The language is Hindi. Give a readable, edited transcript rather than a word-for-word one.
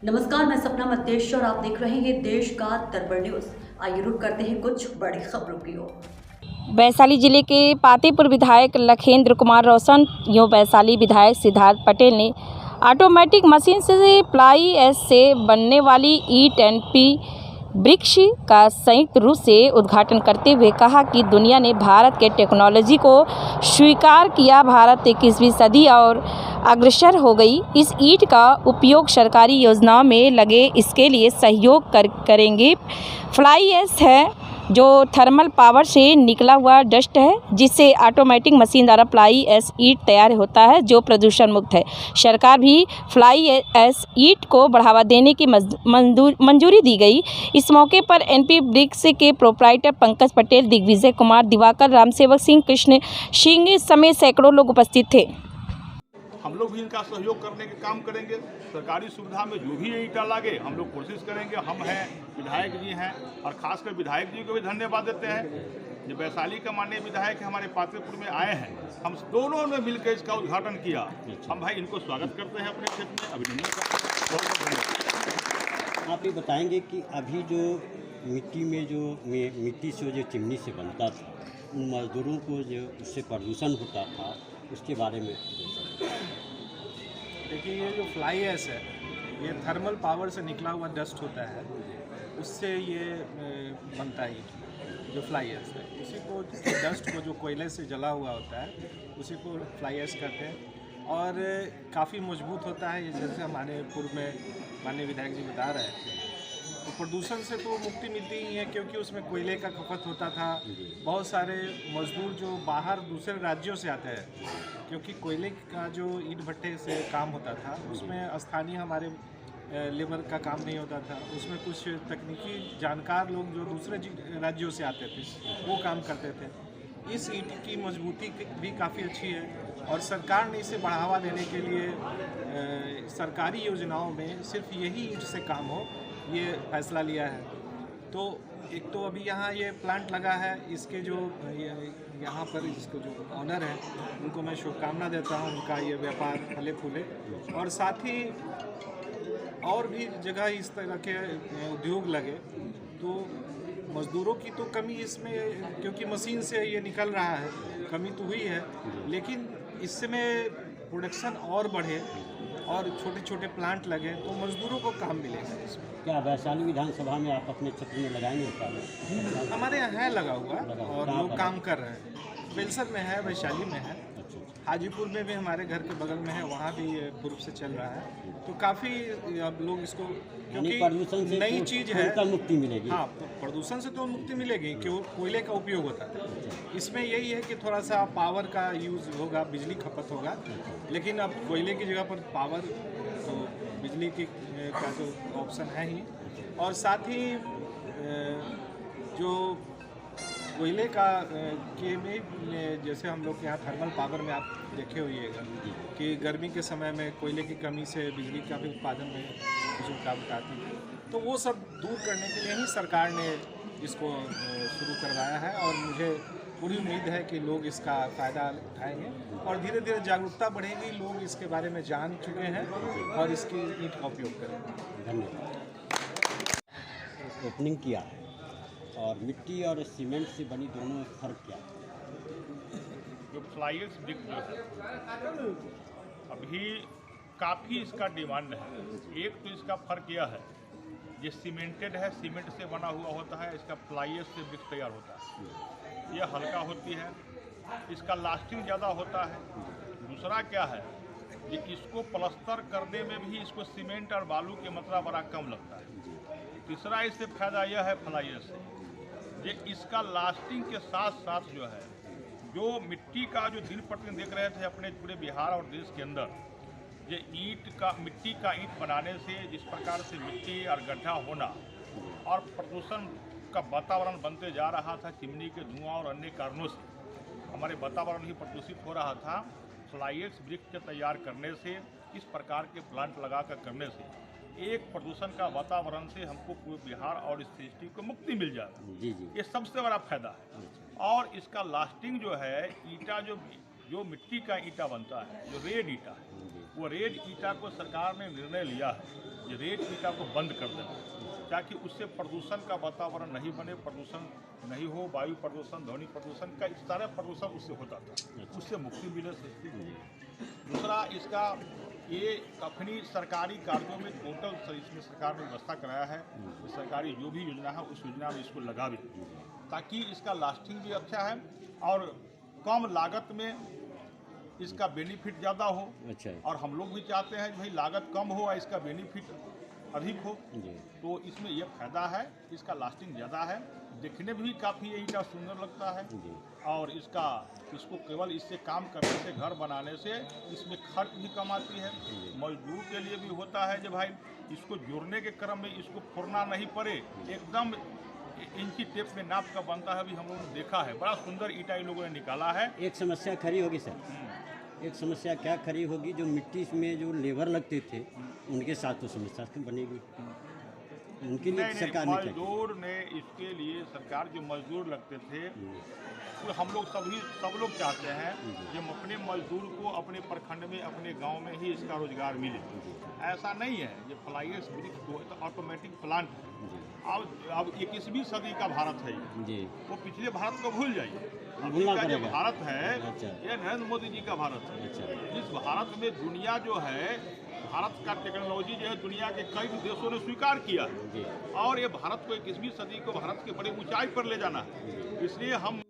नमस्कार, मैं सपना मध्य और आप देख रहे हैं देश का दरबार न्यूज। आइए रुक करते हैं कुछ बड़ी खबरों की ओर। वैशाली जिले के पातेपुर विधायक लखेंद्र कुमार रोशन यूँ वैशाली विधायक सिद्धार्थ पटेल ने ऑटोमेटिक मशीन से प्लाई एश से बनने वाली E10P वृक्ष का संयुक्त रूप से उद्घाटन करते हुए कहा कि दुनिया ने भारत के टेक्नोलॉजी को स्वीकार किया। भारत 21वीं सदी और अग्रसर हो गई। इस ईंट का उपयोग सरकारी योजनाओं में लगे इसके लिए सहयोग करेंगे। फ्लाई ऐश है जो थर्मल पावर से निकला हुआ डस्ट है, जिससे ऑटोमेटिक मशीन द्वारा फ्लाई ऐश ईंट तैयार होता है जो प्रदूषण मुक्त है। सरकार भी फ्लाई ऐश ईंट को बढ़ावा देने की मंजूरी दी गई। इस मौके पर NP ब्रिक्स के प्रोप्राइटर पंकज पटेल, दिग्विजय कुमार, दिवाकर, रामसेवक सिंह, कृष्ण सिंह समेत सैकड़ों लोग उपस्थित थे। हम लोग भी इनका सहयोग करने के काम करेंगे। सरकारी सुविधा में जो भी ईंटा लागे हम लोग कोशिश करेंगे। हम हैं, विधायक जी हैं, और खासकर विधायक जी को भी धन्यवाद देते हैं जो वैशाली का माननीय विधायक हमारे पातेपुर में आए हैं। हम दोनों ने मिलकर इसका उद्घाटन किया। हम भाई इनको स्वागत करते हैं, अपने क्षेत्र में अभिनंदन करते हैं। आप ये बताएंगे कि अभी जो मिट्टी में जो मिट्टी से जो चिमनी से बनता था, उन मजदूरों को जो उससे प्रदूषण होता था, उसके बारे में देखिए, ये जो फ्लाई ऐश है ये थर्मल पावर से निकला हुआ डस्ट होता है, उससे ये बनता है। जो फ्लाई ऐश है उसी को, डस्ट को जो कोयले से जला हुआ होता है उसी को फ्लाई ऐश कहते हैं। और काफ़ी मजबूत होता है। जैसे हमारे पूर्व में माननीय विधायक जी बता रहे थे, तो प्रदूषण से तो मुक्ति मिलती ही है, क्योंकि उसमें कोयले का खपत होता था। बहुत सारे मजदूर जो बाहर दूसरे राज्यों से आते हैं, क्योंकि कोयले का जो ईंट भट्टे से काम होता था उसमें स्थानीय हमारे लेबर का काम नहीं होता था। उसमें कुछ तकनीकी जानकार लोग जो दूसरे राज्यों से आते थे वो काम करते थे। इस ईंट की मजबूती भी काफ़ी अच्छी है, और सरकार ने इसे बढ़ावा देने के लिए सरकारी योजनाओं में सिर्फ यही ईंट से काम हो, ये फैसला लिया है। तो एक तो अभी यहाँ ये प्लांट लगा है, इसके जो यहाँ पर इसको जो ऑनर है उनको मैं शुभकामना देता हूँ, उनका ये व्यापार फले फूले, और साथ ही और भी जगह इस तरह के उद्योग लगे। तो मज़दूरों की तो कमी इसमें, क्योंकि मशीन से ये निकल रहा है, कमी तो हुई है, लेकिन इसमें प्रोडक्शन और बढ़े और छोटे छोटे प्लांट लगे तो मज़दूरों को काम मिलेगा। इसमें क्या वैशाली विधानसभा में आप अपने क्षेत्र में लगाएंगे? हमारे यहाँ है लगा हुआ, और लोग काम कर रहे हैं। बेलसर में है, वैशाली में है, हाजीपुर में भी हमारे घर के बगल में है, वहाँ भी पूर्व से चल रहा है। तो काफ़ी अब लोग इसको, क्योंकि नई चीज़ है, मुक्ति मिलेगी। हाँ, प्रदूषण से तो मुक्ति मिलेगी, क्यों कोयले का उपयोग होता है। इसमें यही है कि थोड़ा सा पावर का यूज़ होगा, बिजली खपत होगा, लेकिन अब कोयले की जगह पर पावर, तो बिजली की का तो ऑप्शन है ही। और साथ ही जो कोयले का के में, जैसे हम लोग के यहाँ थर्मल पावर में आप देखे होइएगा कि गर्मी के समय में कोयले की कमी से बिजली का भी उत्पादन में कुछ रुकावट आती है। तो वो सब दूर करने के लिए ही सरकार ने इसको शुरू करवाया है, और मुझे पूरी उम्मीद है कि लोग इसका फ़ायदा उठाएंगे और धीरे धीरे जागरूकता बढ़ेगी। लोग इसके बारे में जान चुके हैं और इसकी ईंट का उपयोग करेंगे। धन्यवाद। ओपनिंग किया है, और मिट्टी और सीमेंट से बनी दोनों फर्क क्या है? जो फ्लाई ऐश ब्रिक जो है अभी काफ़ी इसका डिमांड है। एक तो इसका फ़र्क यह है, ये सीमेंटेड है, सीमेंट से बना हुआ होता है, इसका फ्लाई ऐश से ब्रिक तैयार होता है। यह हल्का होती है, इसका लास्टिंग ज़्यादा होता है। दूसरा क्या है, ये इसको प्लस्तर करने में भी इसको सीमेंट और बालू की मात्रा बड़ा कम लगता है। तीसरा इससे फ़ायदा यह है फ्लाई ऐश से, ये इसका लास्टिंग के साथ साथ जो है, जो मिट्टी का जो दिन प्रतिदिन देख रहे थे अपने पूरे बिहार और देश के अंदर, ये मिट्टी का ईंट बनाने से जिस प्रकार से मिट्टी और गड्ढा होना और प्रदूषण का वातावरण बनते जा रहा था, चिमनी के धुआं और अन्य कारणों से हमारे वातावरण ही प्रदूषित हो रहा था। फ्लाई ऐश ब्रिक के तैयार करने से, इस प्रकार के प्लांट लगाकर करने से एक प्रदूषण का वातावरण से हमको पूरे बिहार और इस सृष्टि को मुक्ति मिल जाएगा। ये सबसे बड़ा फायदा है। और इसका लास्टिंग जो है, ईंटा जो मिट्टी का ईंटा बनता है, जो रेड ईंटा है, वो रेड ईटा को सरकार ने निर्णय लिया है कि रेड ईटा को बंद कर देना, ताकि उससे प्रदूषण का वातावरण नहीं बने, प्रदूषण नहीं हो, वायु प्रदूषण, ध्वनि प्रदूषण का इस सारा प्रदूषण उससे होता था, उससे मुक्ति मिले सस्ती। दूसरा, इसका ये अपनी सरकारी कार्यों में टोटल इसमें सरकार ने व्यवस्था कराया है, सरकारी जो भी योजना है उस योजना में इसको लगावे, ताकि इसका लास्टिंग भी अच्छा है और कम लागत में इसका बेनिफिट ज़्यादा हो। अच्छा। और हम लोग भी चाहते हैं कि भाई लागत कम हो और इसका बेनिफिट अधिक हो, तो इसमें यह फायदा है, इसका लास्टिंग ज़्यादा है, देखने में भी काफ़ी ये ईटा सुंदर लगता है और इसको केवल इससे काम करने से, घर बनाने से इसमें खर्च भी कम आती है, मजदूर के लिए भी होता है कि भाई इसको जोड़ने के क्रम में इसको फोड़ना नहीं पड़े, एकदम इंची टेप में नाप का बनता है। अभी हम लोगों ने देखा है, बड़ा सुंदर ईटा इन लोगों ने निकाला है। एक समस्या खड़ी होगी सर, एक समस्या क्या खड़ी होगी, जो मिट्टी में जो लेबर लगते थे उनके साथ तो समस्या बनेगी, उनके लिए सरकार ने मजदूर ने इसके लिए सरकार जो मजदूर लगते थे तो हम लोग सब लोग चाहते हैं कि हम अपने मजदूर को अपने प्रखंड में, अपने गांव में ही इसका रोजगार मिले। ऐसा नहीं है, ये फ्लाई ऐश ब्रिक्स तो ऑटोमेटिक प्लांट है। अब 21वीं सदी का भारत है जी, वो पिछले भारत को भूल जाइए। अभी का जो भारत है ये नरेंद्र मोदी जी का भारत है। इस भारत में दुनिया जो है, भारत का टेक्नोलॉजी जो है दुनिया के कई देशों ने स्वीकार किया है और ये भारत को 21वीं सदी को भारत के बड़ी ऊंचाई पर ले जाना है। इसलिए हम